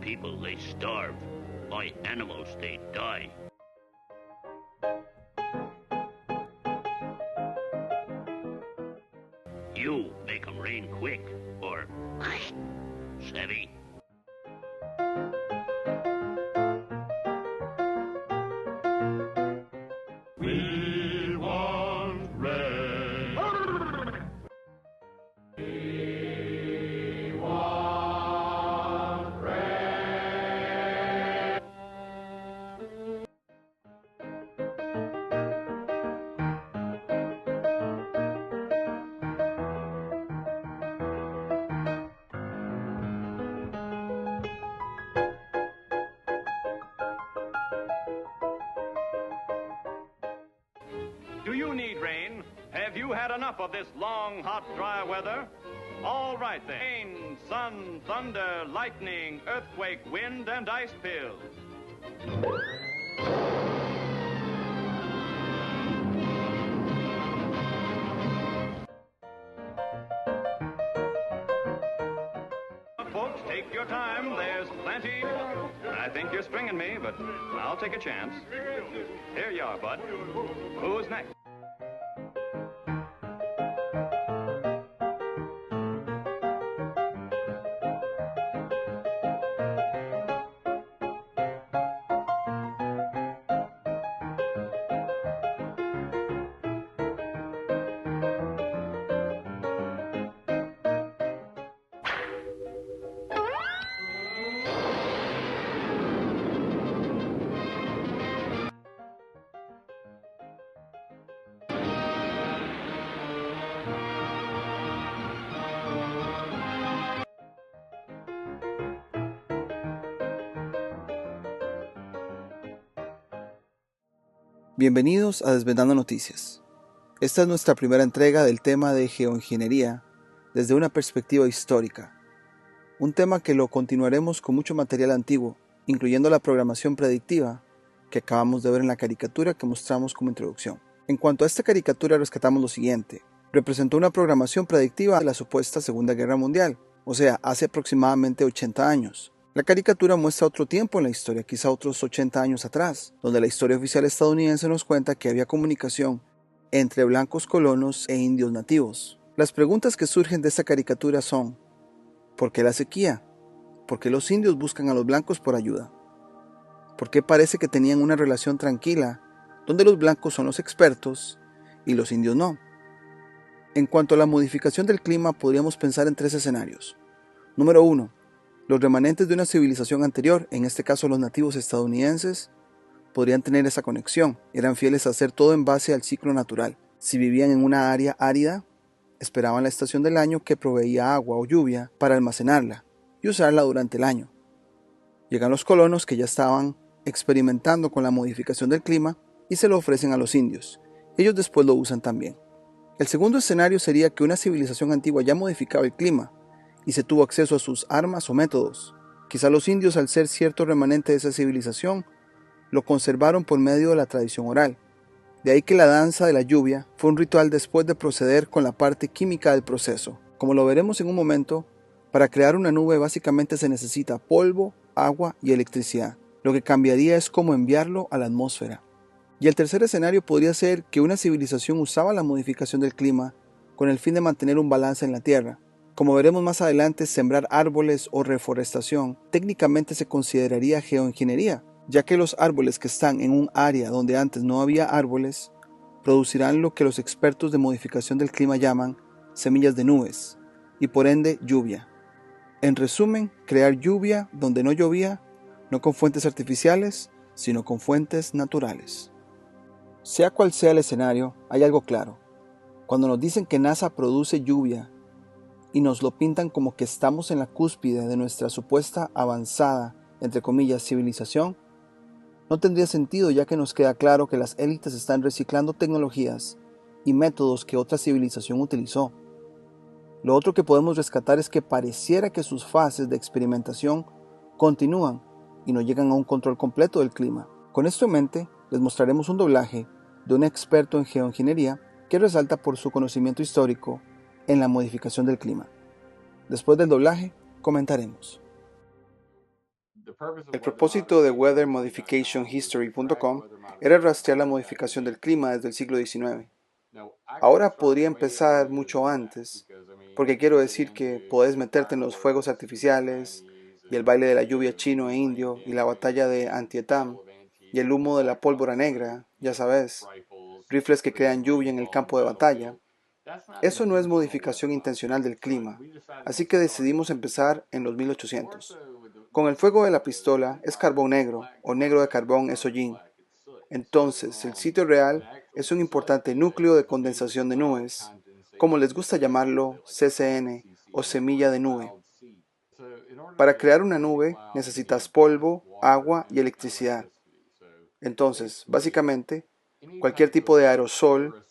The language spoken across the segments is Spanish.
people, they starve. By animals, they die. You make 'em rain quick, or savvy. We want rain. We want rain. Do you need rain? Have you had enough of this long, hot, dry weather? All right then. Rain, sun, thunder, lightning, earthquake, wind, and ice pills. Folks, take your time. There's plenty. I think you're stringing me, but I'll take a chance. Here you are, bud. Who's next? Bienvenidos a Desvendando Noticias. Esta es nuestra primera entrega del tema de geoingeniería desde una perspectiva histórica, un tema que lo continuaremos con mucho material antiguo, incluyendo la programación predictiva que acabamos de ver en la caricatura que mostramos como introducción. En cuanto a esta caricatura rescatamos lo siguiente: representó una programación predictiva de la supuesta Segunda Guerra Mundial, o sea, hace aproximadamente 80 años. La caricatura muestra otro tiempo en la historia, quizá otros 80 años atrás, donde la historia oficial estadounidense nos cuenta que había comunicación entre blancos colonos e indios nativos. Las preguntas que surgen de esta caricatura son: ¿por qué la sequía? ¿Por qué los indios buscan a los blancos por ayuda? ¿Por qué parece que tenían una relación tranquila, donde los blancos son los expertos y los indios no? En cuanto a la modificación del clima, podríamos pensar en tres escenarios. Número 1. Los remanentes de una civilización anterior, en este caso los nativos estadounidenses, podrían tener esa conexión. Eran fieles a hacer todo en base al ciclo natural. Si vivían en una área árida, esperaban la estación del año que proveía agua o lluvia para almacenarla y usarla durante el año. Llegan los colonos que ya estaban experimentando con la modificación del clima y se lo ofrecen a los indios. Ellos después lo usan también. El segundo escenario sería que una civilización antigua ya modificaba el clima y se tuvo acceso a sus armas o métodos. Quizá los indios, al ser cierto remanente de esa civilización, lo conservaron por medio de la tradición oral. De ahí que la danza de la lluvia fue un ritual después de proceder con la parte química del proceso. Como lo veremos en un momento, para crear una nube básicamente se necesita polvo, agua y electricidad. Lo que cambiaría es cómo enviarlo a la atmósfera. Y el tercer escenario podría ser que una civilización usaba la modificación del clima con el fin de mantener un balance en la Tierra. Como veremos más adelante, sembrar árboles o reforestación técnicamente se consideraría geoingeniería, ya que los árboles que están en un área donde antes no había árboles producirán lo que los expertos de modificación del clima llaman semillas de nubes y por ende lluvia. En resumen, crear lluvia donde no llovía, no con fuentes artificiales, sino con fuentes naturales. Sea cual sea el escenario, hay algo claro. Cuando nos dicen que NASA produce lluvia y nos lo pintan como que estamos en la cúspide de nuestra supuesta avanzada, entre comillas, civilización, no tendría sentido, ya que nos queda claro que las élites están reciclando tecnologías y métodos que otra civilización utilizó. Lo otro que podemos rescatar es que pareciera que sus fases de experimentación continúan y no llegan a un control completo del clima. Con esto en mente, les mostraremos un doblaje de un experto en geoingeniería que resalta por su conocimiento histórico en la modificación del clima. Después del doblaje, comentaremos. El propósito de weathermodificationhistory.com era rastrear la modificación del clima desde el siglo XIX. Ahora podría empezar mucho antes, porque quiero decir que podés meterte en los fuegos artificiales y el baile de la lluvia chino e indio y la batalla de Antietam y el humo de la pólvora negra, ya sabes, rifles que crean lluvia en el campo de batalla. Eso no es modificación intencional del clima, así que decidimos empezar en los 1800. Con el fuego de la pistola es carbón negro, o negro de carbón es hollín. Entonces, el sitio real es un importante núcleo de condensación de nubes, como les gusta llamarlo CCN o semilla de nube. Para crear una nube necesitas polvo, agua y electricidad. Entonces, básicamente, cualquier tipo de aerosol,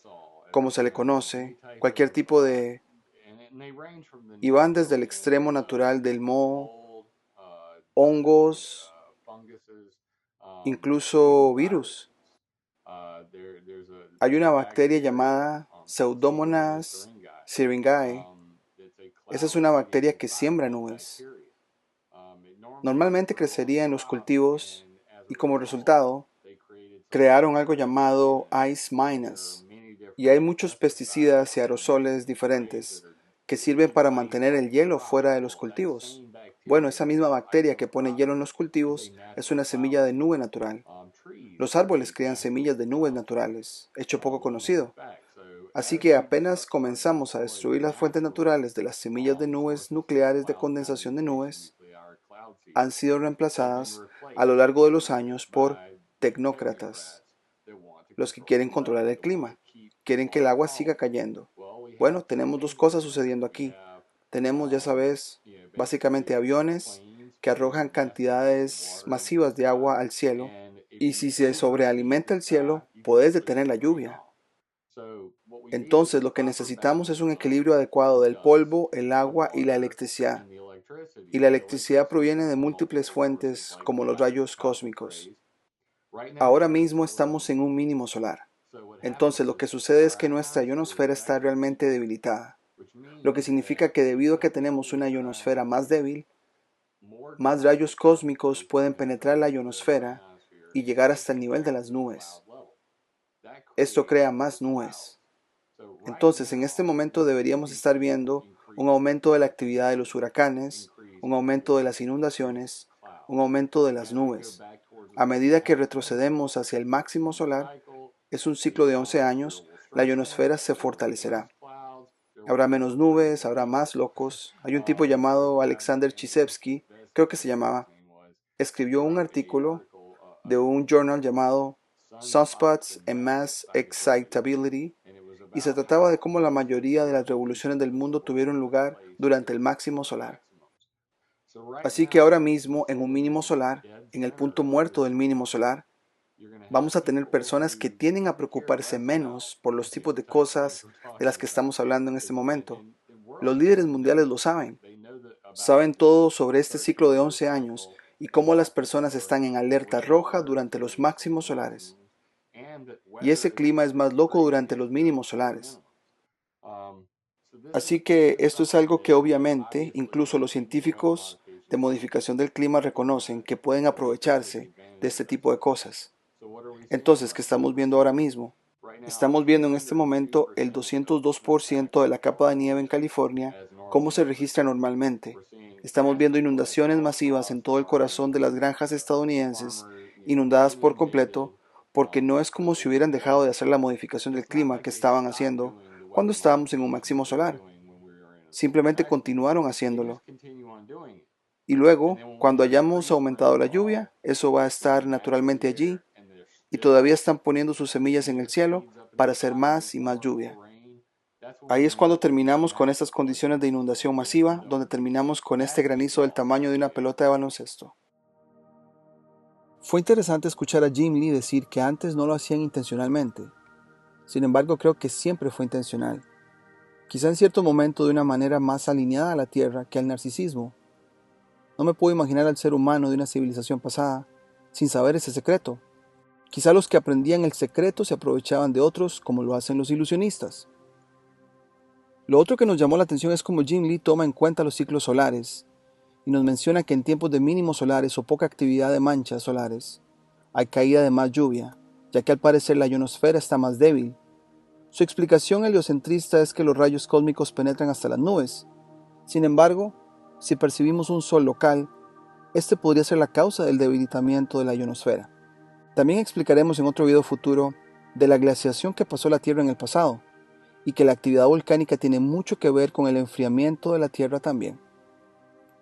como se le conoce, cualquier tipo de... y van desde el extremo natural del moho, hongos, incluso virus. Hay una bacteria llamada Pseudomonas syringae. Esa es una bacteria que siembra nubes. Normalmente crecería en los cultivos y como resultado crearon algo llamado Ice Minus. Y hay muchos pesticidas y aerosoles diferentes que sirven para mantener el hielo fuera de los cultivos. Bueno, esa misma bacteria que pone hielo en los cultivos es una semilla de nube natural. Los árboles crean semillas de nubes naturales, hecho poco conocido. Así que apenas comenzamos a destruir las fuentes naturales de las semillas de nubes nucleares de condensación de nubes, han sido reemplazadas a lo largo de los años por tecnócratas, los que quieren controlar el clima, quieren que el agua siga cayendo. Bueno, tenemos dos cosas sucediendo aquí. Tenemos, ya sabes, básicamente aviones que arrojan cantidades masivas de agua al cielo, y si se sobrealimenta el cielo, puedes detener la lluvia. Entonces lo que necesitamos es un equilibrio adecuado del polvo, el agua y la electricidad. Y la electricidad proviene de múltiples fuentes como los rayos cósmicos. Ahora mismo estamos en un mínimo solar. Entonces lo que sucede es que nuestra ionosfera está realmente debilitada, lo que significa que debido a que tenemos una ionosfera más débil, más rayos cósmicos pueden penetrar la ionosfera y llegar hasta el nivel de las nubes. Esto crea más nubes. Entonces, en este momento deberíamos estar viendo un aumento de la actividad de los huracanes, un aumento de las inundaciones, un aumento de las nubes. A medida que retrocedemos hacia el máximo solar, es un ciclo de 11 años, la ionosfera se fortalecerá. Habrá menos nubes, habrá más locos. Hay un tipo llamado Alexander Chizevsky, creo que se llamaba, escribió un artículo de un journal llamado Sunspots and Mass Excitability, y se trataba de cómo la mayoría de las revoluciones del mundo tuvieron lugar durante el máximo solar. Así que ahora mismo, en un mínimo solar, en el punto muerto del mínimo solar, vamos a tener personas que tienden a preocuparse menos por los tipos de cosas de las que estamos hablando en este momento. Los líderes mundiales lo saben. Saben todo sobre este ciclo de 11 años y cómo las personas están en alerta roja durante los máximos solares. Y ese clima es más loco durante los mínimos solares. Así que esto es algo que obviamente incluso los científicos de modificación del clima reconocen que pueden aprovecharse de este tipo de cosas. Entonces, ¿qué estamos viendo ahora mismo? Estamos viendo en este momento el 202% de la capa de nieve en California, como se registra normalmente. Estamos viendo inundaciones masivas en todo el corazón de las granjas estadounidenses, inundadas por completo, porque no es como si hubieran dejado de hacer la modificación del clima que estaban haciendo cuando estábamos en un máximo solar. Simplemente continuaron haciéndolo. Y luego, cuando hayamos aumentado la lluvia, eso va a estar naturalmente allí, y todavía están poniendo sus semillas en el cielo para hacer más y más lluvia. Ahí es cuando terminamos con estas condiciones de inundación masiva, donde terminamos con este granizo del tamaño de una pelota de baloncesto. Fue interesante escuchar a Jim Lee decir que antes no lo hacían intencionalmente. Sin embargo, creo que siempre fue intencional. Quizá en cierto momento de una manera más alineada a la Tierra que al narcisismo. No me puedo imaginar al ser humano de una civilización pasada sin saber ese secreto. Quizá los que aprendían el secreto se aprovechaban de otros como lo hacen los ilusionistas. Lo otro que nos llamó la atención es cómo Jim Lee toma en cuenta los ciclos solares y nos menciona que en tiempos de mínimos solares o poca actividad de manchas solares hay caída de más lluvia, ya que al parecer la ionosfera está más débil. Su explicación heliocentrista es que los rayos cósmicos penetran hasta las nubes. Sin embargo, si percibimos un sol local, este podría ser la causa del debilitamiento de la ionosfera. También explicaremos en otro video futuro de la glaciación que pasó la Tierra en el pasado, y que la actividad volcánica tiene mucho que ver con el enfriamiento de la Tierra también.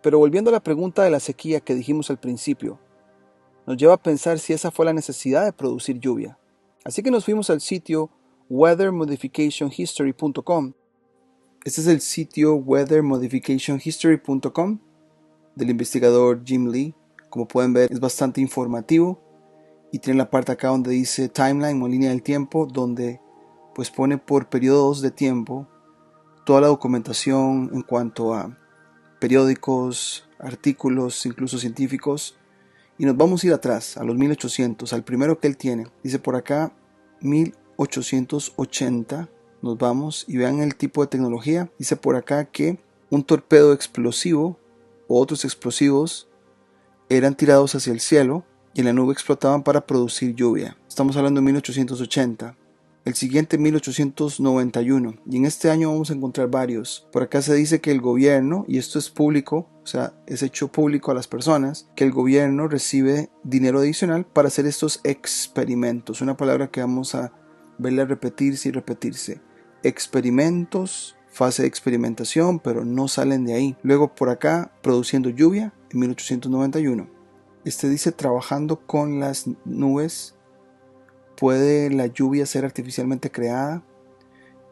Pero volviendo a la pregunta de la sequía que dijimos al principio, nos lleva a pensar si esa fue la necesidad de producir lluvia. Así que nos fuimos al sitio weathermodificationhistory.com. Este es el sitio weathermodificationhistory.com del investigador Jim Lee. Como pueden ver, es bastante informativo y tiene la parte acá donde dice timeline o línea del tiempo, donde pues pone por periodos de tiempo toda la documentación en cuanto a periódicos, artículos, incluso científicos. Y nos vamos a ir atrás, a los 1800, al primero que él tiene. Dice por acá 1880, nos vamos y vean el tipo de tecnología. Dice por acá que un torpedo explosivo o otros explosivos eran tirados hacia el cielo y en la nube explotaban para producir lluvia. Estamos hablando de 1880. El siguiente 1891, y en este año vamos a encontrar varios. Por acá se dice que el gobierno, y esto es público, o sea, es hecho público a las personas, que el gobierno recibe dinero adicional para hacer estos experimentos. Una palabra que vamos a verla repetirse y repetirse. Experimentos, fase de experimentación, pero no salen de ahí. Luego por acá, produciendo lluvia, en 1891. Dice trabajando con las nubes. ¿Puede la lluvia ser artificialmente creada?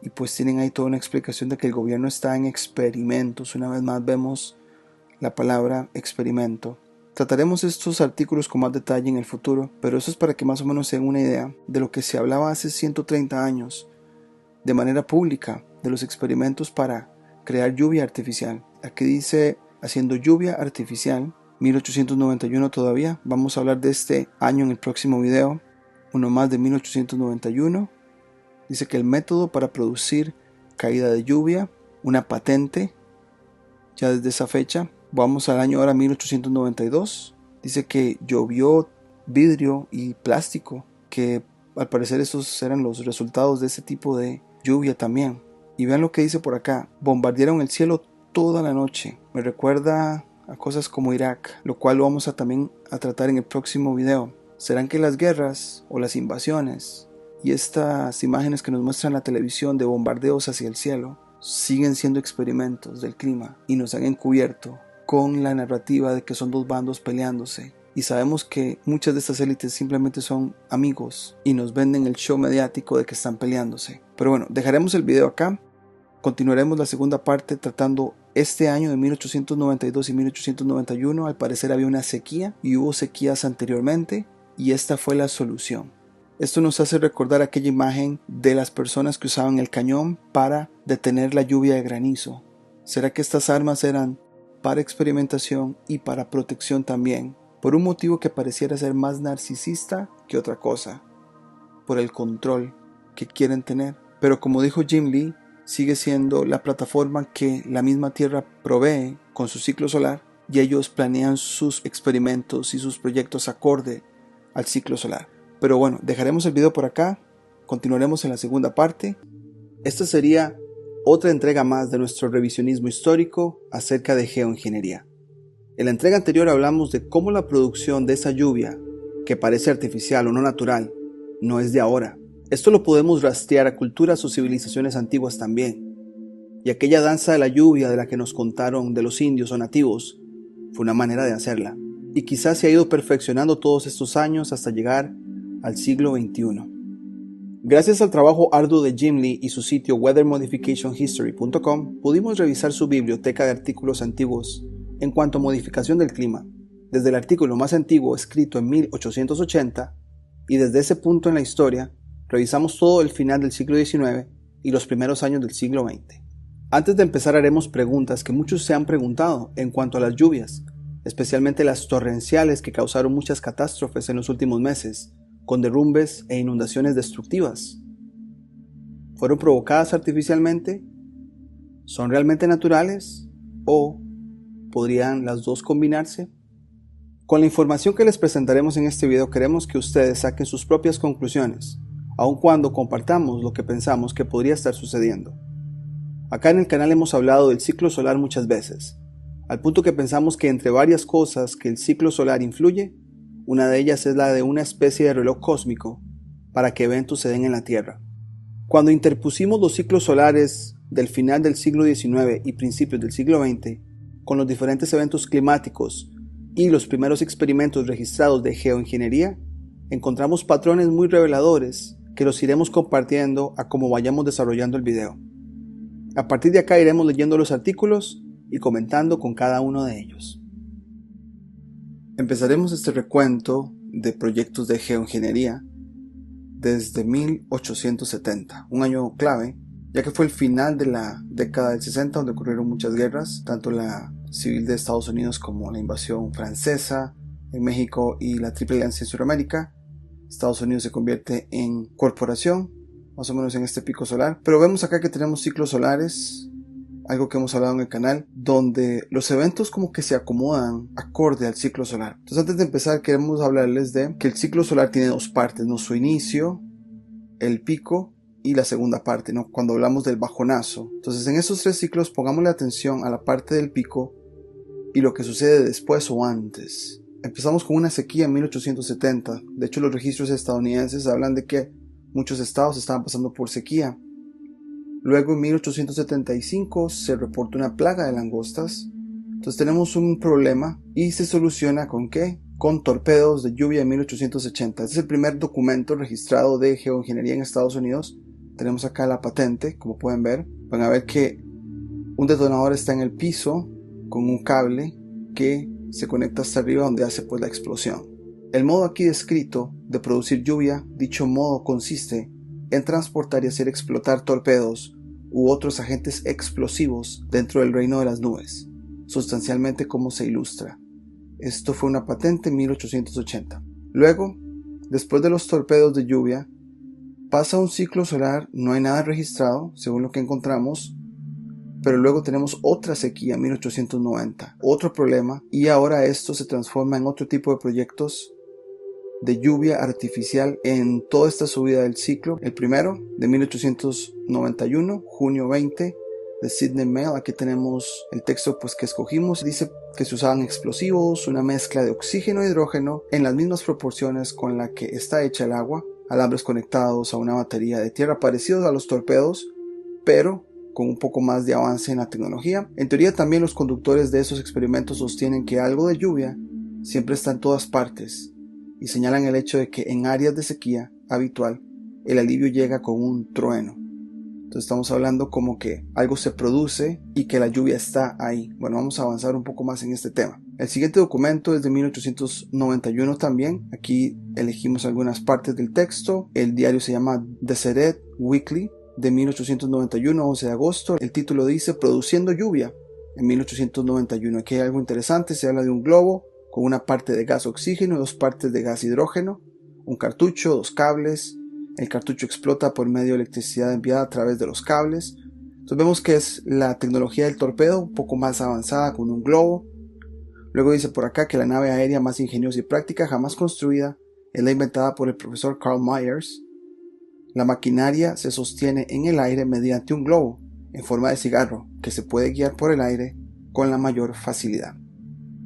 Y pues tienen ahí toda una explicación de que el gobierno está en experimentos. Una vez más vemos la palabra experimento. Trataremos estos artículos con más detalle en el futuro, pero eso es para que más o menos se den una idea de lo que se hablaba hace 130 años, de manera pública, de los experimentos para crear lluvia artificial. Aquí dice haciendo lluvia artificial, 1891 todavía. Vamos a hablar de este año en el próximo video. Uno más de 1891, dice que el método para producir caída de lluvia, una patente, ya desde esa fecha. Vamos al año ahora 1892, dice que llovió vidrio y plástico, que al parecer esos eran los resultados de ese tipo de lluvia también. Y vean lo que dice por acá, bombardearon el cielo toda la noche, me recuerda a cosas como Irak, lo cual lo vamos a también a tratar en el próximo video. ¿Serán que las guerras o las invasiones y estas imágenes que nos muestran la televisión de bombardeos hacia el cielo siguen siendo experimentos del clima y nos han encubierto con la narrativa de que son dos bandos peleándose? Y sabemos que muchas de estas élites simplemente son amigos y nos venden el show mediático de que están peleándose. Pero bueno, dejaremos el video acá. Continuaremos la segunda parte tratando este año de 1892 y 1891. Al parecer había una sequía y hubo sequías anteriormente. Y esta fue la solución. Esto nos hace recordar aquella imagen de las personas que usaban el cañón para detener la lluvia de granizo. ¿Será que estas armas eran para experimentación y para protección también? Por un motivo que pareciera ser más narcisista que otra cosa. Por el control que quieren tener. Pero como dijo Jim Lee, sigue siendo la plataforma que la misma Tierra provee con su ciclo solar y ellos planean sus experimentos y sus proyectos acorde al ciclo solar. Pero bueno, dejaremos el video por acá, continuaremos en la segunda parte. Esta sería otra entrega más de nuestro revisionismo histórico acerca de geoingeniería. En la entrega anterior hablamos de cómo la producción de esa lluvia, que parece artificial o no natural, no es de ahora. Esto lo podemos rastrear a culturas o civilizaciones antiguas también. Y aquella danza de la lluvia de la que nos contaron de los indios o nativos fue una manera de hacerla. Y quizás se ha ido perfeccionando todos estos años hasta llegar al siglo XXI. Gracias al trabajo arduo de Jim Lee y su sitio weathermodificationhistory.com pudimos revisar su biblioteca de artículos antiguos en cuanto a modificación del clima, desde el artículo más antiguo escrito en 1880 y desde ese punto en la historia revisamos todo el final del siglo XIX y los primeros años del siglo XX. Antes de empezar haremos preguntas que muchos se han preguntado en cuanto a las lluvias, especialmente las torrenciales que causaron muchas catástrofes en los últimos meses, con derrumbes e inundaciones destructivas. ¿Fueron provocadas artificialmente? ¿Son realmente naturales? ¿O ¿Podrían las dos combinarse? Con la información que les presentaremos en este video queremos que ustedes saquen sus propias conclusiones, aun cuando compartamos lo que pensamos que podría estar sucediendo. Acá en el canal hemos hablado del ciclo solar muchas veces, al punto que pensamos que entre varias cosas que el ciclo solar influye, una de ellas es la de una especie de reloj cósmico para que eventos se den en la Tierra. Cuando interpusimos los ciclos solares del final del siglo XIX y principios del siglo XX, con los diferentes eventos climáticos y los primeros experimentos registrados de geoingeniería, encontramos patrones muy reveladores que los iremos compartiendo a como vayamos desarrollando el video. A partir de acá iremos leyendo los artículos y comentando con cada uno de ellos. Empezaremos este recuento de proyectos de geoingeniería desde 1870, un año clave, ya que fue el final de la década del 60 donde ocurrieron muchas guerras, tanto la civil de Estados Unidos como la invasión francesa en México y la Triple Alianza en Sudamérica. Estados Unidos se convierte en corporación, más o menos en este pico solar, pero vemos acá que tenemos ciclos solares, algo que hemos hablado en el canal, donde los eventos como que se acomodan acorde al ciclo solar. Entonces, antes de empezar queremos hablarles de que el ciclo solar tiene dos partes, ¿no? Su inicio, el pico y la segunda parte, ¿no? Cuando hablamos del bajonazo. Entonces, en esos tres ciclos pongámosle atención a la parte del pico y lo que sucede después o antes. Empezamos con una sequía en 1870. De hecho, los registros estadounidenses hablan de que muchos estados estaban pasando por sequía. Luego en 1875 se reporta una plaga de langostas. Entonces tenemos un problema y se soluciona ¿con qué? Con torpedos de lluvia en 1880. Este es el primer documento registrado de geoingeniería en Estados Unidos. Tenemos acá la patente, como pueden ver. Van a ver que un detonador está en el piso con un cable que se conecta hasta arriba donde hace pues la explosión. El modo aquí descrito de producir lluvia, dicho modo consiste en transportar y hacer explotar torpedos u otros agentes explosivos dentro del reino de las nubes, sustancialmente como se ilustra. Esto fue una patente en 1880. Luego, después de los torpedos de lluvia, pasa un ciclo solar, no hay nada registrado, según lo que encontramos, pero luego tenemos otra sequía en 1890, otro problema, y ahora esto se transforma en otro tipo de proyectos de lluvia artificial en toda esta subida del ciclo. El primero de 1891, junio 20, de Sydney Mail. Aquí tenemos el texto pues que escogimos. Dice que se usaban explosivos, una mezcla de oxígeno e hidrógeno en las mismas proporciones con la que está hecha el agua, alambres conectados a una batería de tierra parecidos a los torpedos, pero con un poco más de avance en la tecnología. En teoría también los conductores de esos experimentos sostienen que algo de lluvia siempre está en todas partes, y señalan el hecho de que en áreas de sequía habitual el alivio llega con un trueno. Entonces estamos hablando como que algo se produce y que la lluvia está ahí. Bueno, vamos a avanzar un poco más en este tema. El siguiente documento es de 1891 también. Aquí elegimos algunas partes del texto. El diario se llama Deseret Weekly de 1891, 11 de agosto. El título dice Produciendo lluvia en 1891. Aquí hay algo interesante, se habla de un globo con una parte de gas oxígeno y dos partes de gas hidrógeno, un cartucho, dos cables. El cartucho explota por medio de electricidad enviada a través de los cables. Entonces vemos que es la tecnología del torpedo, un poco más avanzada con un globo. Luego dice por acá que la nave aérea más ingeniosa y práctica jamás construida es la inventada por el profesor Carl Myers. La maquinaria se sostiene en el aire mediante un globo en forma de cigarro que se puede guiar por el aire con la mayor facilidad.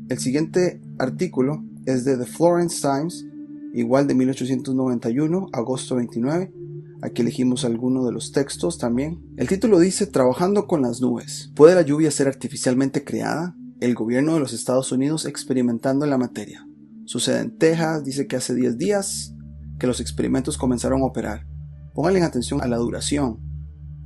El siguiente artículo es de The Florence Times, igual de 1891, agosto 29. Aquí elegimos algunos de los textos también. El título dice Trabajando con las nubes. ¿Puede la lluvia ser artificialmente creada? El gobierno de los Estados Unidos experimentando en la materia. Sucede en Texas, dice que hace 10 días que los experimentos comenzaron a operar. Pónganle atención a la duración,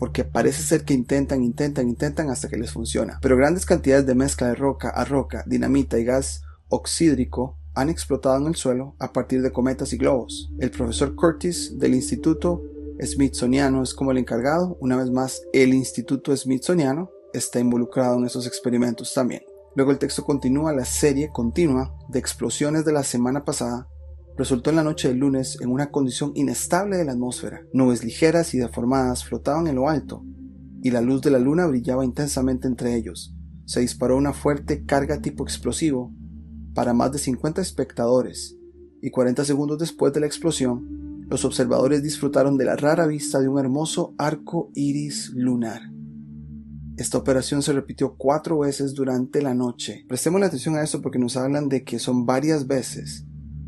porque parece ser que intentan hasta que les funciona. Pero grandes cantidades de mezcla de roca a roca, dinamita y gas oxídrico han explotado en el suelo a partir de cometas y globos. El profesor Curtis del Instituto Smithsoniano es como el encargado. Una vez más, el Instituto Smithsoniano está involucrado en esos experimentos también. Luego el texto continúa. La serie continua de explosiones de la semana pasada resultó en la noche del lunes en una condición inestable de la atmósfera. Nubes ligeras y deformadas flotaban en lo alto, y la luz de la luna brillaba intensamente entre ellos, se disparó una fuerte carga tipo explosivo para más de 50 espectadores y 40 segundos después de la explosión, los observadores disfrutaron de la rara vista de un hermoso arco iris lunar. Esta operación se repitió 4 veces durante la noche. Prestemos la atención a esto porque nos hablan de que son varias veces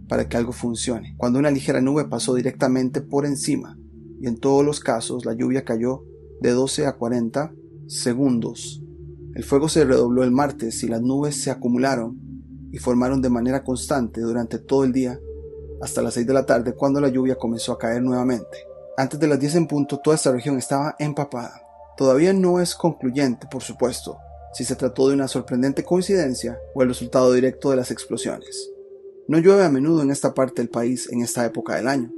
para que algo funcione. Cuando una ligera nube pasó directamente por encima, y en todos los casos la lluvia cayó de 12 a 40 segundos. El fuego se redobló el martes y las nubes se acumularon y formaron de manera constante durante todo el día hasta las 6 de la tarde, cuando la lluvia comenzó a caer nuevamente. Antes de las 10 en punto, toda esta región estaba empapada. Todavía no es concluyente, por supuesto, si se trató de una sorprendente coincidencia o el resultado directo de las explosiones. No llueve a menudo en esta parte del país en esta época del año,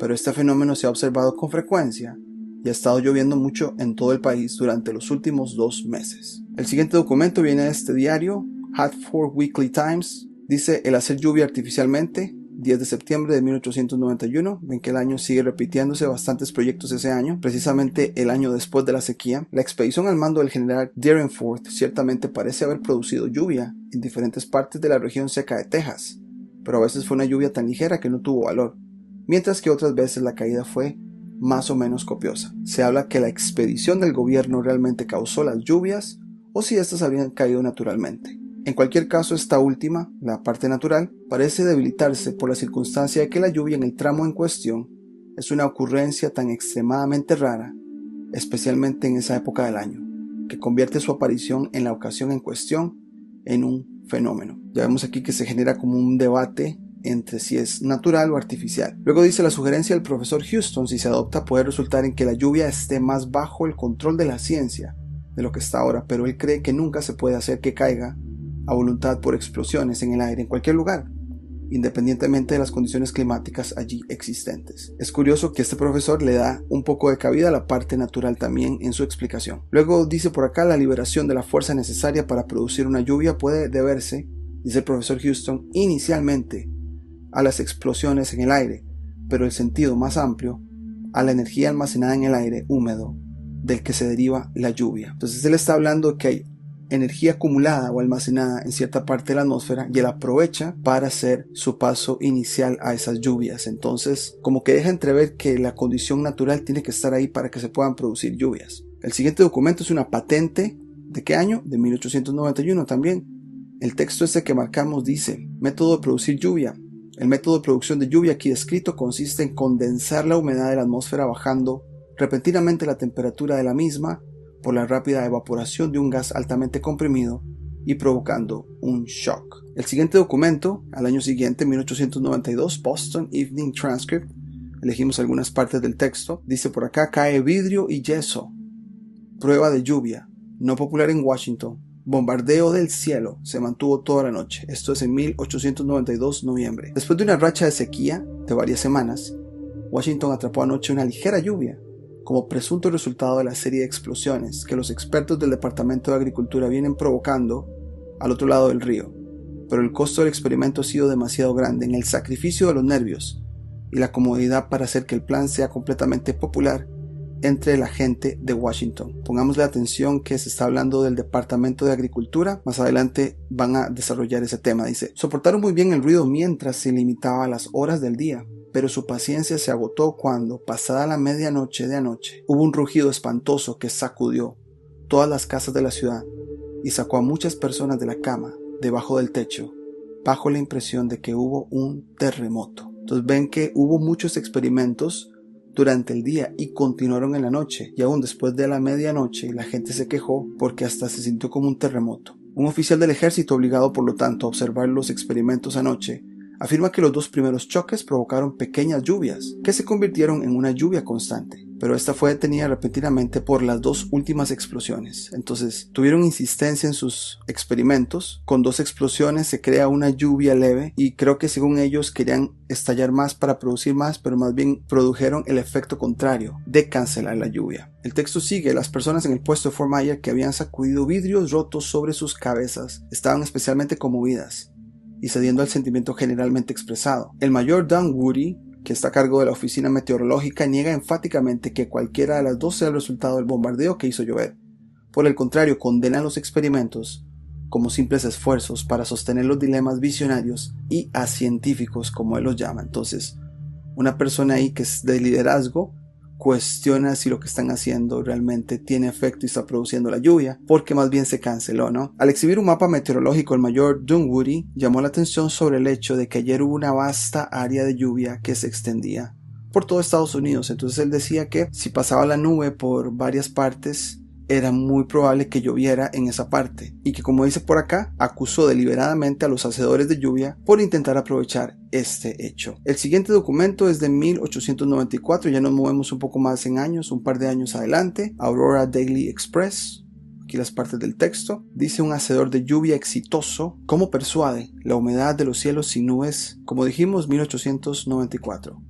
pero este fenómeno se ha observado con frecuencia y ha estado lloviendo mucho en todo el país durante los últimos 2 meses. El siguiente documento viene de este diario, Hartford Weekly Times. Dice: el hacer lluvia artificialmente, 10 de septiembre de 1891. Ven que el año sigue repitiéndose, bastantes proyectos ese año, precisamente el año después de la sequía. La expedición al mando del general Derenforth ciertamente parece haber producido lluvia en diferentes partes de la región seca de Texas, pero a veces fue una lluvia tan ligera que no tuvo valor, mientras que otras veces la caída fue más o menos copiosa. Se habla que la expedición del gobierno realmente causó las lluvias o si éstas habían caído naturalmente. En cualquier caso, esta última, la parte natural, parece debilitarse por la circunstancia de que la lluvia en el tramo en cuestión es una ocurrencia tan extremadamente rara, especialmente en esa época del año, que convierte su aparición en la ocasión en cuestión en un fenómeno. Ya vemos aquí que se genera como un debate entre si es natural o artificial. Luego dice: la sugerencia del profesor Houston, si se adopta, puede resultar en que la lluvia esté más bajo el control de la ciencia de lo que está ahora, pero él cree que nunca se puede hacer que caiga a voluntad por explosiones en el aire en cualquier lugar, independientemente de las condiciones climáticas allí existentes. Es curioso que este profesor le da un poco de cabida a la parte natural también en su explicación. Luego dice por acá: la liberación de la fuerza necesaria para producir una lluvia puede deberse, dice el profesor Houston, inicialmente a las explosiones en el aire, pero el sentido más amplio, a la energía almacenada en el aire húmedo del que se deriva la lluvia. Entonces él está hablando de que hay energía acumulada o almacenada en cierta parte de la atmósfera y él aprovecha para hacer su paso inicial a esas lluvias. Entonces como que deja entrever que la condición natural tiene que estar ahí para que se puedan producir lluvias. El siguiente documento es una patente. ¿De qué año? De 1891 también. El texto este que marcamos dice: método de producir lluvia. El método de producción de lluvia aquí descrito consiste en condensar la humedad de la atmósfera bajando repentinamente la temperatura de la misma por la rápida evaporación de un gas altamente comprimido y provocando un shock. El siguiente documento, al año siguiente, 1892, Boston Evening Transcript, elegimos algunas partes del texto, dice por acá: cae vidrio y yeso, prueba de lluvia, no popular en Washington, bombardeo del cielo, se mantuvo toda la noche. Esto es en 1892, noviembre. Después de una racha de sequía de varias semanas, Washington atrapó anoche una ligera lluvia, como presunto resultado de la serie de explosiones que los expertos del Departamento de Agricultura vienen provocando al otro lado del río. Pero el costo del experimento ha sido demasiado grande en el sacrificio de los nervios y la comodidad para hacer que el plan sea completamente popular entre la gente de Washington. Pongámosle atención que se está hablando del Departamento de Agricultura. Más adelante van a desarrollar ese tema. Dice: soportaron muy bien el ruido mientras se limitaba a las horas del día, pero su paciencia se agotó cuando, pasada la medianoche de anoche, hubo un rugido espantoso que sacudió todas las casas de la ciudad y sacó a muchas personas de la cama, debajo del techo, bajo la impresión de que hubo un terremoto. Entonces ven que hubo muchos experimentos durante el día y continuaron en la noche, y aún después de la medianoche la gente se quejó porque hasta se sintió como un terremoto. Un oficial del ejército, obligado por lo tanto a observar los experimentos anoche, afirma que los 2 primeros choques provocaron pequeñas lluvias que se convirtieron en una lluvia constante, pero esta fue detenida repentinamente por las 2 últimas explosiones. Entonces tuvieron insistencia en sus experimentos. Con 2 explosiones se crea una lluvia leve, y creo que según ellos querían estallar más para producir más, pero más bien produjeron el efecto contrario de cancelar la lluvia. El texto sigue: las personas en el puesto de Fort Myer, que habían sacudido vidrios rotos sobre sus cabezas, estaban especialmente conmovidas y cediendo al sentimiento generalmente expresado. El mayor Dunwoody, que está a cargo de la oficina meteorológica, niega enfáticamente que cualquiera de las 2 sea el resultado del bombardeo que hizo llover, Por el contrario, condena los experimentos como simples esfuerzos para sostener los dilemas visionarios y acientíficos, como él los llama. Entonces, una persona ahí que es de liderazgo cuestiona si lo que están haciendo realmente tiene efecto y está produciendo la lluvia, porque más bien se canceló, ¿no? Al exhibir un mapa meteorológico, el mayor Dunwoody llamó la atención sobre el hecho de que ayer hubo una vasta área de lluvia que se extendía por todo Estados Unidos. Entonces él decía que si pasaba la nube por varias partes, era muy probable que lloviera en esa parte, y que, como dice por acá, acusó deliberadamente a los hacedores de lluvia por intentar aprovechar este hecho. El siguiente documento es de 1894, ya nos movemos un poco más en años, un par de años adelante. Aurora Daily Express, aquí las partes del texto, dice: un hacedor de lluvia exitoso, ¿cómo persuade la humedad de los cielos sin nubes? Como dijimos, 1894.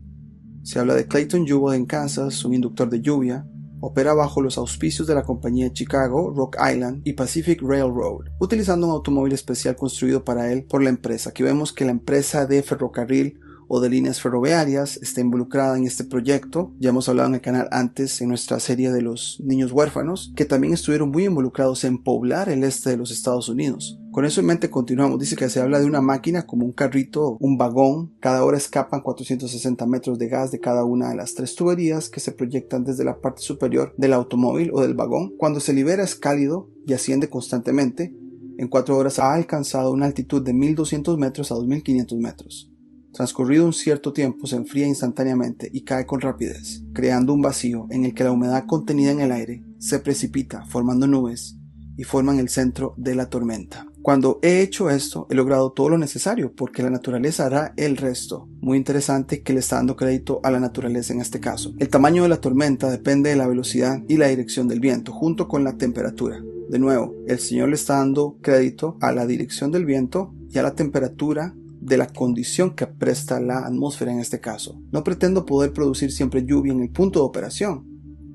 Se habla de Clayton Jewell en Kansas, un inductor de lluvia. Opera bajo los auspicios de la compañía Chicago, Rock Island y Pacific Railroad, utilizando un automóvil especial construido para él por la empresa. Aquí vemos que la empresa de ferrocarril o de líneas ferroviarias está involucrada en este proyecto. Ya hemos hablado en el canal antes, en nuestra serie de los niños huérfanos, que también estuvieron muy involucrados en poblar el este de los Estados Unidos. Con eso en mente continuamos. Dice que se habla de una máquina como un carrito, un vagón. Cada hora escapan 460 metros de gas de cada una de las 3 tuberías que se proyectan desde la parte superior del automóvil o del vagón. Cuando se libera es cálido y asciende constantemente. En 4 horas ha alcanzado una altitud de 1200 metros a 2500 metros. Transcurrido un cierto tiempo se enfría instantáneamente y cae con rapidez, creando un vacío en el que la humedad contenida en el aire se precipita formando nubes y forman el centro de la tormenta. Cuando he hecho esto, he logrado todo lo necesario porque la naturaleza hará el resto. Muy interesante que le está dando crédito a la naturaleza en este caso. El tamaño de la tormenta depende de la velocidad y la dirección del viento, junto con la temperatura. De nuevo, el Señor le está dando crédito a la dirección del viento y a la temperatura de la condición que presta la atmósfera en este caso. No pretendo poder producir siempre lluvia en el punto de operación,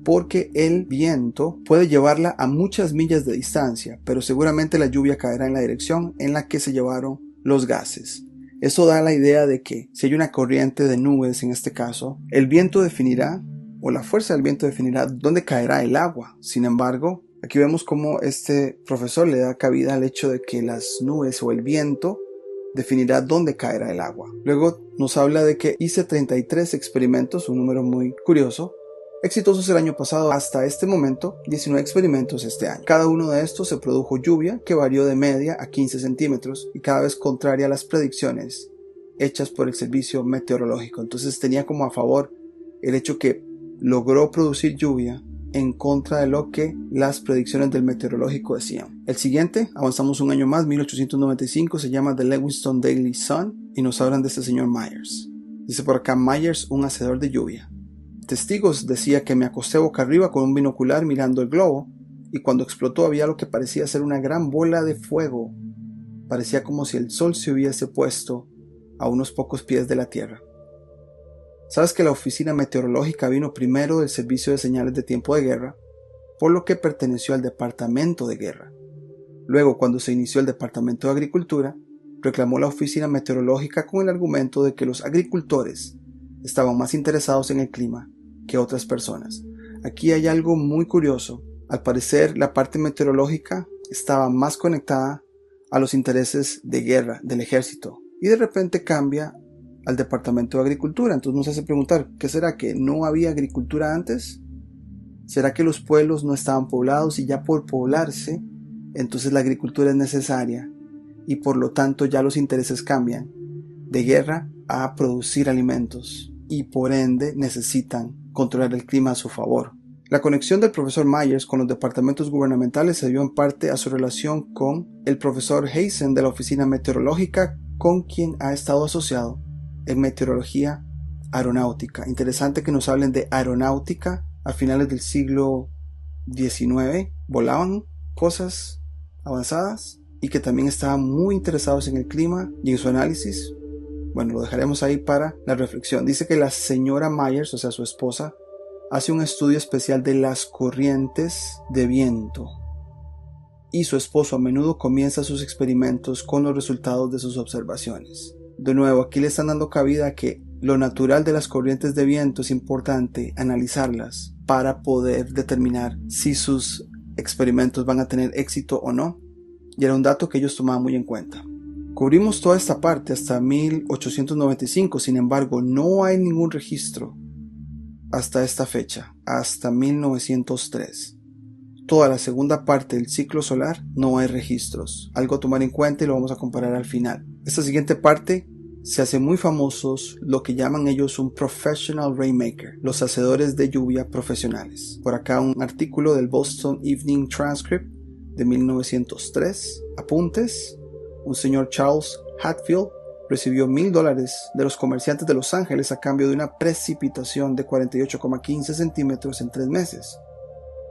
porque el viento puede llevarla a muchas millas de distancia, pero seguramente la lluvia caerá en la dirección en la que se llevaron los gases. Eso da la idea de que si hay una corriente de nubes en este caso, el viento definirá, o la fuerza del viento definirá dónde caerá el agua. Sin embargo, aquí vemos cómo este profesor le da cabida al hecho de que las nubes o el viento definirá dónde caerá el agua. Luego nos habla de que hice 33 experimentos, un número muy curioso, exitosos el año pasado. Hasta este momento, 19 experimentos este año. Cada uno de estos se produjo lluvia que varió de media a 15 centímetros y cada vez contraria a las predicciones hechas por el servicio meteorológico. Entonces tenía como a favor el hecho que logró producir lluvia en contra de lo que las predicciones del meteorológico decían. El siguiente, avanzamos un año más, 1895, se llama The Lewiston Daily Sun y nos hablan de este señor Myers. Dice por acá: Myers, un hacedor de lluvia. Testigos decía que me acosté boca arriba con un binocular mirando el globo y cuando explotó había lo que parecía ser una gran bola de fuego. Parecía como si el sol se hubiese puesto a unos pocos pies de la tierra. Sabes que la oficina meteorológica vino primero del servicio de señales de tiempo de guerra, por lo que perteneció al departamento de guerra. Luego, cuando se inició el departamento de agricultura, reclamó la oficina meteorológica con el argumento de que los agricultores estaban más interesados en el clima que otras personas. Aquí hay algo muy curioso. Al parecer, la parte meteorológica estaba más conectada a los intereses de guerra del ejército y de repente cambia al departamento de agricultura. Entonces nos hace preguntar, ¿qué será? ¿Que no había agricultura antes? ¿Será que los pueblos no estaban poblados y ya por poblarse, entonces la agricultura es necesaria y por lo tanto ya los intereses cambian de guerra a producir alimentos y por ende necesitan controlar el clima a su favor? La conexión del profesor Myers con los departamentos gubernamentales se dio en parte a su relación con el profesor Hazen de la oficina meteorológica, con quien ha estado asociado en meteorología aeronáutica. Interesante que nos hablen de aeronáutica a finales del siglo XIX. Volaban cosas avanzadas y que también estaban muy interesados en el clima y en su análisis. Bueno, lo dejaremos ahí para la reflexión. Dice que la señora Myers, o sea su esposa, hace un estudio especial de las corrientes de viento y su esposo a menudo comienza sus experimentos con los resultados de sus observaciones. De nuevo, aquí le están dando cabida a que lo natural de las corrientes de viento es importante analizarlas para poder determinar si sus experimentos van a tener éxito o no, y era un dato que ellos tomaban muy en cuenta. Cubrimos toda esta parte hasta 1895, sin embargo, no hay ningún registro hasta esta fecha, hasta 1903. Toda la segunda parte del ciclo solar no hay registros, algo a tomar en cuenta y lo vamos a comparar al final. Esta siguiente parte se hace muy famosos lo que llaman ellos un Professional Rainmaker, los hacedores de lluvia profesionales. Por acá un artículo del Boston Evening Transcript de 1903, apuntes. Un señor Charles Hatfield recibió $1,000 de los comerciantes de Los Ángeles a cambio de una precipitación de 48,15 centímetros en 3 meses.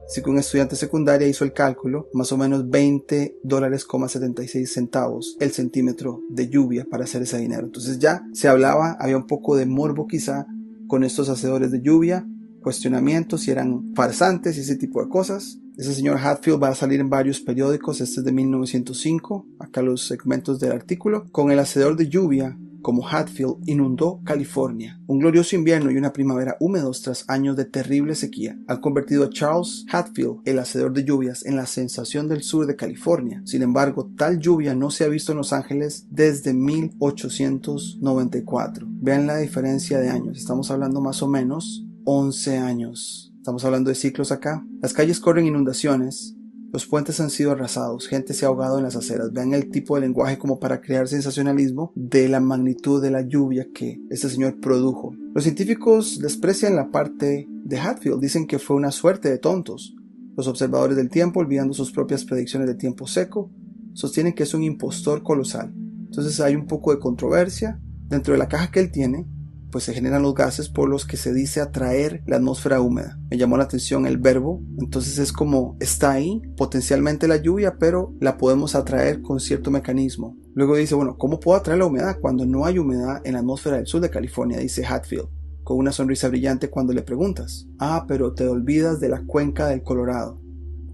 Así que un estudiante secundaria hizo el cálculo, más o menos $20.76 el centímetro de lluvia para hacer ese dinero. Entonces ya se hablaba, había un poco de morbo quizá con estos hacedores de lluvia, cuestionamientos si eran farsantes y ese tipo de cosas. Ese señor Hatfield va a salir en varios periódicos, este es de 1905, acá los segmentos del artículo. Con el hacedor de lluvia, como Hatfield, inundó California. Un glorioso invierno y una primavera húmedos tras años de terrible sequía han convertido a Charles Hatfield, el hacedor de lluvias, en la sensación del sur de California. Sin embargo, tal lluvia no se ha visto en Los Ángeles desde 1894. Vean la diferencia de años, estamos hablando más o menos 11 años. Estamos hablando de ciclos acá. Las calles corren inundaciones, los puentes han sido arrasados, gente se ha ahogado en las aceras. Vean el tipo de lenguaje como para crear sensacionalismo de la magnitud de la lluvia que este señor produjo. Los científicos desprecian la parte de Hatfield, dicen que fue una suerte de tontos. Los observadores del tiempo, olvidando sus propias predicciones de tiempo seco, sostienen que es un impostor colosal. Entonces hay un poco de controversia. Dentro de la caja que él tiene, pues se generan los gases por los que se dice atraer la atmósfera húmeda. Me llamó la atención el verbo, entonces es como está ahí potencialmente la lluvia, pero la podemos atraer con cierto mecanismo. Luego dice, bueno, ¿cómo puedo atraer la humedad cuando no hay humedad en la atmósfera del sur de California? Dice Hatfield, con una sonrisa brillante cuando le preguntas. Pero te olvidas de la cuenca del Colorado,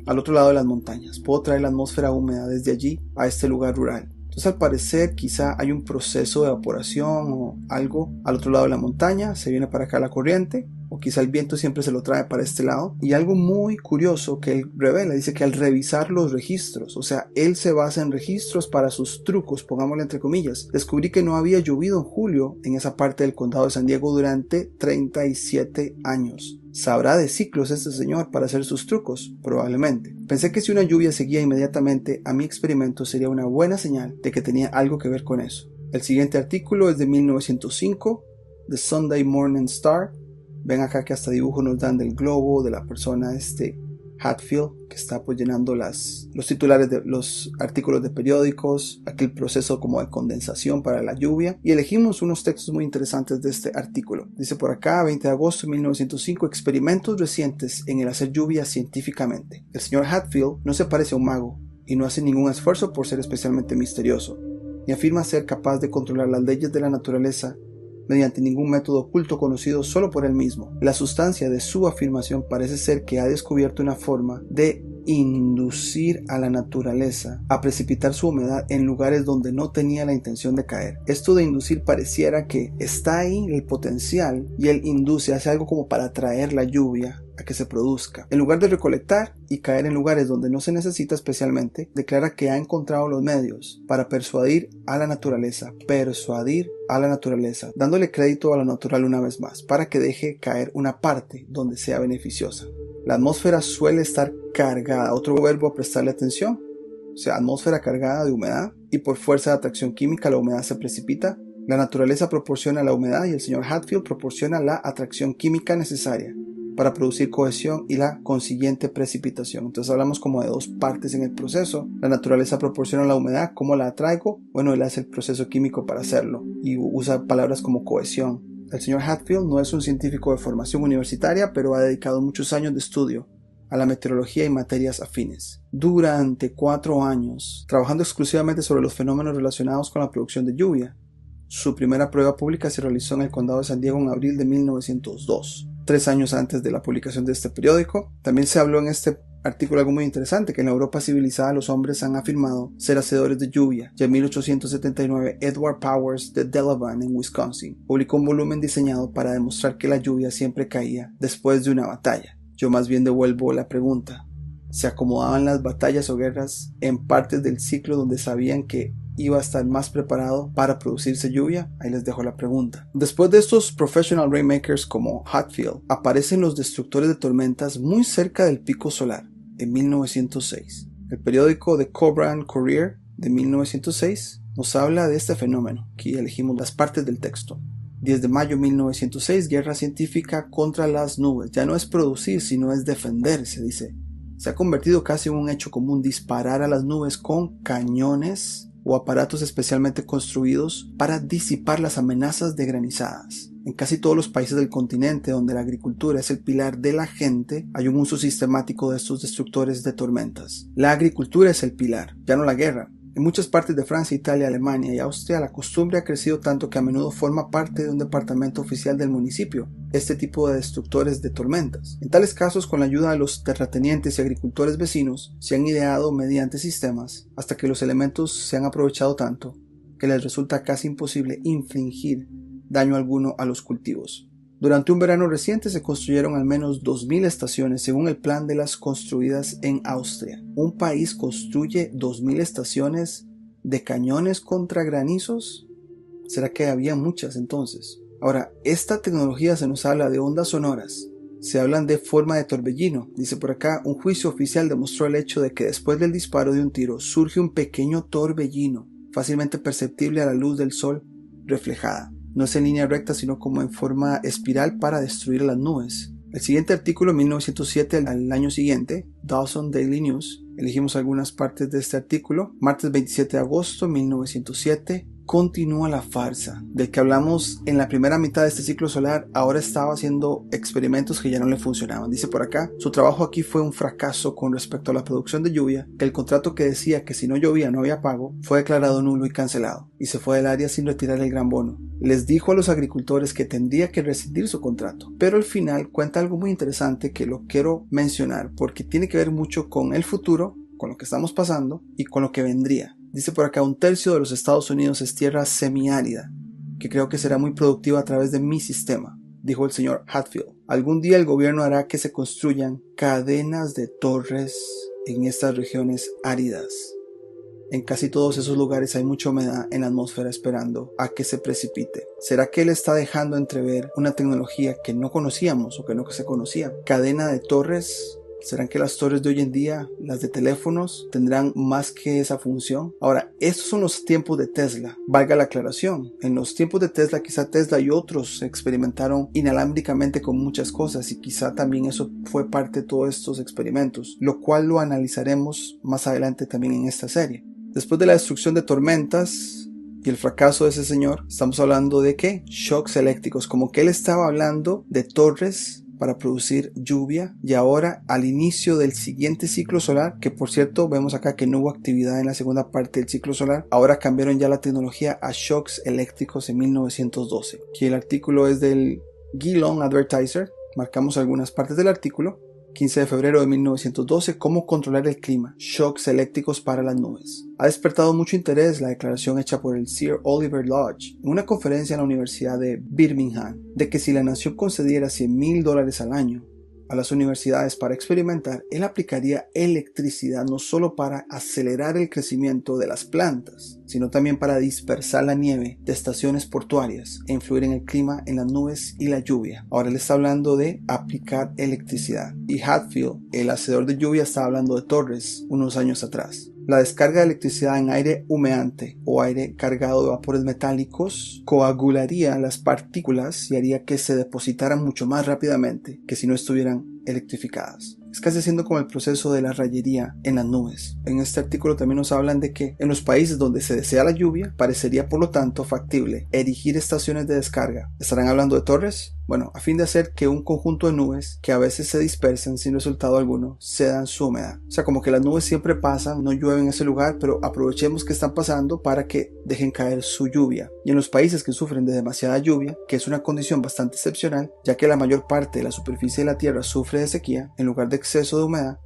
al otro lado de las montañas. Puedo traer la atmósfera húmeda desde allí a este lugar rural. Entonces al parecer quizá hay un proceso de evaporación o algo al otro lado de la montaña, se viene para acá la corriente, o quizá el viento siempre se lo trae para este lado. Y algo muy curioso que él revela, dice que al revisar los registros, o sea, él se basa en registros para sus trucos, pongámosle entre comillas, descubrí que no había llovido en julio en esa parte del condado de San Diego durante 37 años. ¿Sabrá de ciclos este señor para hacer sus trucos? Probablemente. Pensé que si una lluvia seguía inmediatamente a mi experimento sería una buena señal de que tenía algo que ver con eso. El siguiente artículo es de 1905, The Sunday Morning Star. Ven acá que hasta dibujo nos dan del globo, de la persona Hatfield, que está pues llenando los titulares de los artículos de periódicos, aquel proceso como de condensación para la lluvia, y elegimos unos textos muy interesantes de este artículo. Dice por acá, 20 de agosto de 1905, experimentos recientes en el hacer lluvia científicamente. El señor Hatfield no se parece a un mago, y no hace ningún esfuerzo por ser especialmente misterioso, ni afirma ser capaz de controlar las leyes de la naturaleza mediante ningún método oculto conocido solo por él mismo. La sustancia de su afirmación parece ser que ha descubierto una forma de inducir a la naturaleza a precipitar su humedad en lugares donde no tenía la intención de caer. Esto de inducir pareciera que está ahí el potencial y él induce, hace algo como para atraer la lluvia a que se produzca. En lugar de recolectar y caer en lugares donde no se necesita especialmente, declara que ha encontrado los medios para persuadir a la naturaleza, dándole crédito a lo natural una vez más, para que deje caer una parte donde sea beneficiosa. La atmósfera suele estar cargada, otro verbo a prestarle atención, o sea, atmósfera cargada de humedad, y por fuerza de atracción química la humedad se precipita. La naturaleza proporciona la humedad y el señor Hatfield proporciona la atracción química necesaria para producir cohesión y la consiguiente precipitación. Entonces hablamos como de dos partes en el proceso. La naturaleza proporciona la humedad. ¿Cómo la atraigo? Bueno, él hace el proceso químico para hacerlo y usa palabras como cohesión. El señor Hatfield no es un científico de formación universitaria, pero ha dedicado muchos años de estudio a la meteorología y materias afines. Durante 4 años, trabajando exclusivamente sobre los fenómenos relacionados con la producción de lluvia. Su primera prueba pública se realizó en el condado de San Diego en abril de 1902. 3 años antes de la publicación de este periódico. También se habló en este artículo algo muy interesante, que en la Europa civilizada los hombres han afirmado ser hacedores de lluvia. Ya en 1879, Edward Powers de Delavan, en Wisconsin, publicó un volumen diseñado para demostrar que la lluvia siempre caía después de una batalla. Yo más bien devuelvo la pregunta, se acomodaban las batallas o guerras en partes del ciclo donde sabían que iba a estar más preparado para producirse lluvia? Ahí les dejo la pregunta. Después de estos professional rainmakers como Hatfield, aparecen los destructores de tormentas muy cerca del pico solar, en 1906. El periódico The Cobran Courier de 1906 nos habla de este fenómeno. Aquí elegimos las partes del texto. 10 de mayo de 1906, guerra científica contra las nubes. Ya no es producir, sino es defenderse, dice. Se ha convertido casi en un hecho común disparar a las nubes con cañones o aparatos especialmente construidos para disipar las amenazas de granizadas. En casi todos los países del continente donde la agricultura es el pilar de la gente, hay un uso sistemático de estos destructores de tormentas. La agricultura es el pilar, ya no la guerra. En muchas partes de Francia, Italia, Alemania y Austria, la costumbre ha crecido tanto que a menudo forma parte de un departamento oficial del municipio, este tipo de destructores de tormentas. En tales casos, con la ayuda de los terratenientes y agricultores vecinos, se han ideado mediante sistemas hasta que los elementos se han aprovechado tanto que les resulta casi imposible infligir daño alguno a los cultivos. Durante un verano reciente se construyeron al menos 2.000 estaciones según el plan de las construidas en Austria. ¿Un país construye 2.000 estaciones de cañones contra granizos? ¿Será que había muchas entonces? Ahora, esta tecnología se nos habla de ondas sonoras. Se hablan de forma de torbellino. Dice por acá, un juicio oficial demostró el hecho de que después del disparo de un tiro surge un pequeño torbellino, fácilmente perceptible a la luz del sol reflejada. No es en línea recta, sino como en forma espiral para destruir las nubes. El siguiente artículo, 1907, al año siguiente, Dawson Daily News. Elegimos algunas partes de este artículo. Martes 27 de agosto, 1907. Continúa la farsa. Del que hablamos en la primera mitad de este ciclo solar, ahora estaba haciendo experimentos que ya no le funcionaban. Dice por acá, su trabajo aquí fue un fracaso con respecto a la producción de lluvia, que el contrato que decía que si no llovía no había pago, fue declarado nulo y cancelado, y se fue del área sin retirar el gran bono. Les dijo a los agricultores que tendría que rescindir su contrato, pero al final cuenta algo muy interesante que lo quiero mencionar porque tiene que ver mucho con el futuro, con lo que estamos pasando y con lo que vendría. Dice por acá, 1/3 de los Estados Unidos es tierra semiárida, que creo que será muy productiva a través de mi sistema, dijo el señor Hatfield. Algún día el gobierno hará que se construyan cadenas de torres en estas regiones áridas. En casi todos esos lugares hay mucha humedad en la atmósfera esperando a que se precipite. ¿Será que él está dejando entrever una tecnología que no conocíamos o que no se conocía? Cadena de torres. ¿Serán que las torres de hoy en día, las de teléfonos, tendrán más que esa función? Ahora, estos son los tiempos de Tesla. Valga la aclaración. En los tiempos de Tesla, quizá Tesla y otros experimentaron inalámbricamente con muchas cosas y quizá también eso fue parte de todos estos experimentos, lo cual lo analizaremos más adelante también en esta serie. Después de la destrucción de tormentas y el fracaso de ese señor, estamos hablando de ¿qué? Shocks eléctricos, como que él estaba hablando de torres para producir lluvia, y ahora al inicio del siguiente ciclo solar, que por cierto vemos acá que no hubo actividad en la segunda parte del ciclo solar, ahora cambiaron ya la tecnología a shocks eléctricos en 1912. Aquí el artículo es del Geelong Advertiser, marcamos algunas partes del artículo. 15 de febrero de 1912, cómo controlar el clima, shocks eléctricos para las nubes. Ha despertado mucho interés la declaración hecha por el Sir Oliver Lodge en una conferencia en la Universidad de Birmingham, de que si la nación concediera $100,000 al año a las universidades para experimentar, él aplicaría electricidad no solo para acelerar el crecimiento de las plantas, sino también para dispersar la nieve de estaciones portuarias e influir en el clima, en las nubes y la lluvia. Ahora él está hablando de aplicar electricidad. Y Hatfield, el hacedor de lluvia, estaba hablando de torres unos años atrás. La descarga de electricidad en aire humeante o aire cargado de vapores metálicos coagularía las partículas y haría que se depositaran mucho más rápidamente que si no estuvieran electrificadas. Es casi haciendo como el proceso de la rayería en las nubes. En este artículo también nos hablan de que en los países donde se desea la lluvia, parecería por lo tanto factible erigir estaciones de descarga. ¿Estarán hablando de torres? Bueno, a fin de hacer que un conjunto de nubes que a veces se dispersan sin resultado alguno cedan su humedad. O sea, como que las nubes siempre pasan, no llueve en ese lugar, pero aprovechemos que están pasando para que dejen caer su lluvia. Y en los países que sufren de demasiada lluvia, que es una condición bastante excepcional, ya que la mayor parte de la superficie de la tierra sufre de sequía, en lugar de exceso de humedad,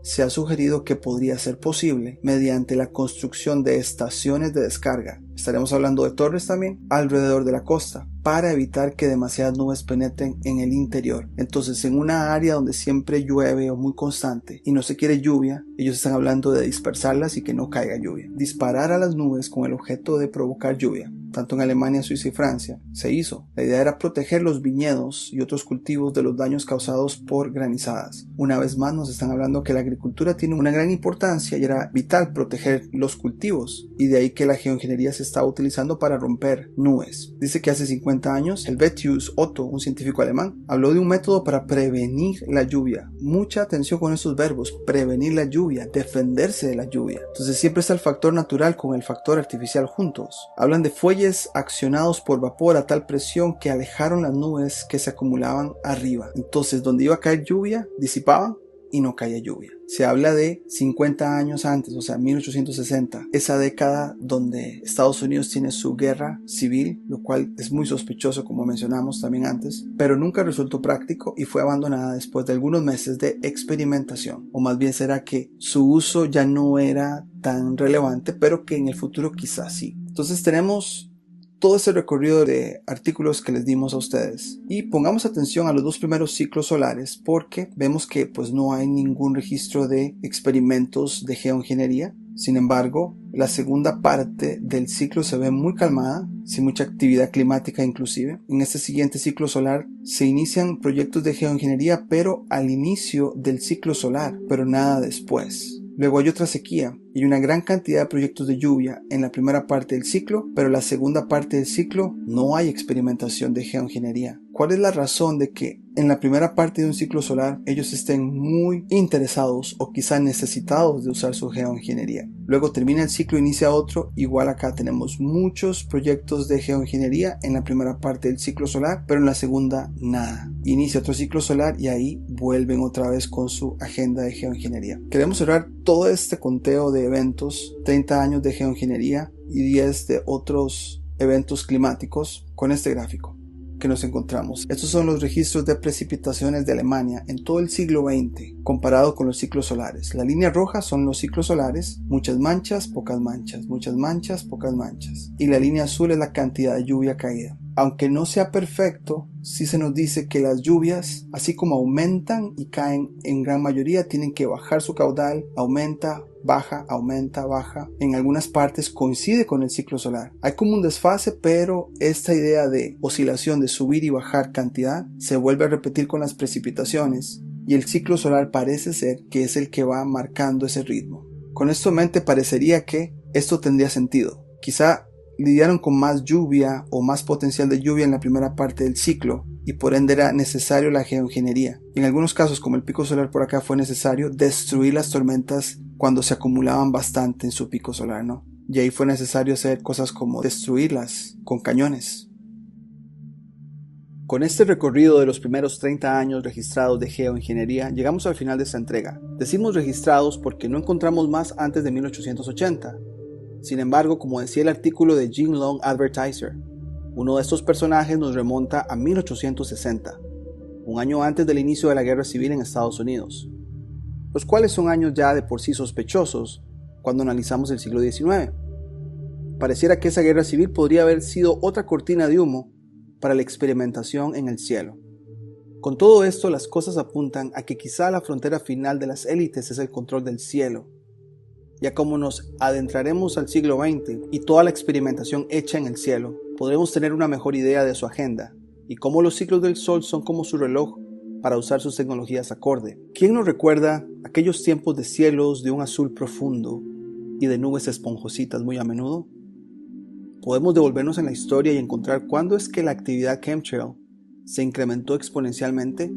se ha sugerido que podría ser posible mediante la construcción de estaciones de descarga. Estaremos hablando de torres también alrededor de la costa para evitar que demasiadas nubes penetren en el interior. Entonces, en una área donde siempre llueve o muy constante y no se quiere lluvia, ellos están hablando de dispersarlas y que no caiga lluvia. Disparar a las nubes con el objeto de provocar lluvia. Tanto en Alemania, Suiza y Francia se hizo. La idea era proteger los viñedos y otros cultivos de los daños causados por granizadas. Una vez más nos están hablando que la agricultura tiene una gran importancia y era vital proteger los cultivos, y de ahí que la geoingeniería se estaba utilizando para romper nubes. Dice que hace 50 años Helvetius Otto, un científico alemán, habló de un método para prevenir la lluvia. Mucha atención con esos verbos: prevenir la lluvia, defenderse de la lluvia. Entonces siempre está el factor natural con el factor artificial juntos. Hablan de fuelles accionados por vapor a tal presión que alejaron las nubes que se acumulaban arriba. Entonces, donde iba a caer lluvia, disipaban y no caía lluvia. Se habla de 50 años antes, o sea, 1860, esa década donde Estados Unidos tiene su guerra civil, lo cual es muy sospechoso, como mencionamos también antes, pero nunca resultó práctico y fue abandonada después de algunos meses de experimentación. O más bien será que su uso ya no era tan relevante, pero que en el futuro quizás sí. Entonces tenemos todo ese recorrido de artículos que les dimos a ustedes, y pongamos atención a los dos primeros ciclos solares porque vemos que pues no hay ningún registro de experimentos de geoingeniería. Sin embargo, la segunda parte del ciclo se ve muy calmada, sin mucha actividad climática inclusive. En este siguiente ciclo solar se inician proyectos de geoingeniería, pero al inicio del ciclo solar, pero nada después. Luego hay otra sequía y una gran cantidad de proyectos de lluvia en la primera parte del ciclo, pero en la segunda parte del ciclo no hay experimentación de geoingeniería. ¿Cuál es la razón de que en la primera parte de un ciclo solar ellos estén muy interesados o quizá necesitados de usar su geoingeniería? Luego termina el ciclo, inicia otro. Igual acá tenemos muchos proyectos de geoingeniería en la primera parte del ciclo solar, pero en la segunda nada. Inicia otro ciclo solar y ahí vuelven otra vez con su agenda de geoingeniería. Queremos cerrar todo este conteo de eventos, 30 años de geoingeniería y 10 de otros eventos climáticos, con este gráfico que nos encontramos. Estos son los registros de precipitaciones de Alemania en todo el siglo XX comparado con los ciclos solares. La línea roja son los ciclos solares, muchas manchas, pocas manchas, muchas manchas, pocas manchas, y la línea azul es la cantidad de lluvia caída. Aunque no sea perfecto, sí se nos dice que las lluvias, así como aumentan y caen en gran mayoría, tienen que bajar su caudal, aumenta, baja, aumenta, baja. En algunas partes coincide con el ciclo solar. Hay como un desfase, pero esta idea de oscilación de subir y bajar cantidad se vuelve a repetir con las precipitaciones, y el ciclo solar parece ser que es el que va marcando ese ritmo. Con esto en mente parecería que esto tendría sentido. Quizá lidiaron con más lluvia o más potencial de lluvia en la primera parte del ciclo y por ende era necesario la geoingeniería. En algunos casos, como el pico solar por acá, fue necesario destruir las tormentas cuando se acumulaban bastante en su pico solar, ¿no? Y ahí fue necesario hacer cosas como destruirlas con cañones. Con este recorrido de los primeros 30 años registrados de geoingeniería, llegamos al final de esta entrega. Decimos registrados porque no encontramos más antes de 1880. Sin embargo, como decía el artículo de Jim Long Advertiser, uno de estos personajes nos remonta a 1860, un año antes del inicio de la guerra civil en Estados Unidos, los cuales son años ya de por sí sospechosos cuando analizamos el siglo XIX. Pareciera que esa guerra civil podría haber sido otra cortina de humo para la experimentación en el cielo. Con todo esto, las cosas apuntan a que quizá la frontera final de las élites es el control del cielo. Ya como nos adentraremos al siglo XX y toda la experimentación hecha en el cielo, podremos tener una mejor idea de su agenda y cómo los ciclos del sol son como su reloj para usar sus tecnologías acorde. ¿Quién nos recuerda aquellos tiempos de cielos de un azul profundo y de nubes esponjositas muy a menudo? Podemos devolvernos en la historia y encontrar cuándo es que la actividad chemtrail se incrementó exponencialmente.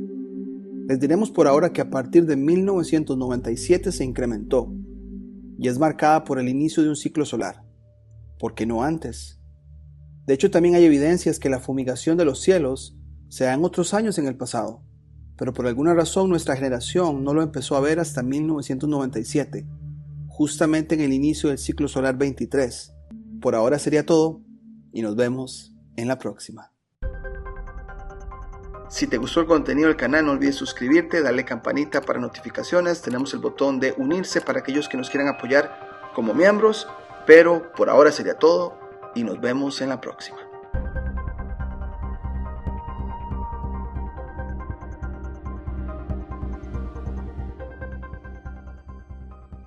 Les diremos por ahora que a partir de 1997 se incrementó y es marcada por el inicio de un ciclo solar. ¿Por qué no antes? De hecho, también hay evidencias que la fumigación de los cielos se da en otros años en el pasado, pero por alguna razón nuestra generación no lo empezó a ver hasta 1997, justamente en el inicio del ciclo solar 23. Por ahora sería todo y nos vemos en la próxima. Si te gustó el contenido del canal, no olvides suscribirte, darle campanita para notificaciones. Tenemos el botón de unirse para aquellos que nos quieran apoyar como miembros. Pero por ahora sería todo y nos vemos en la próxima.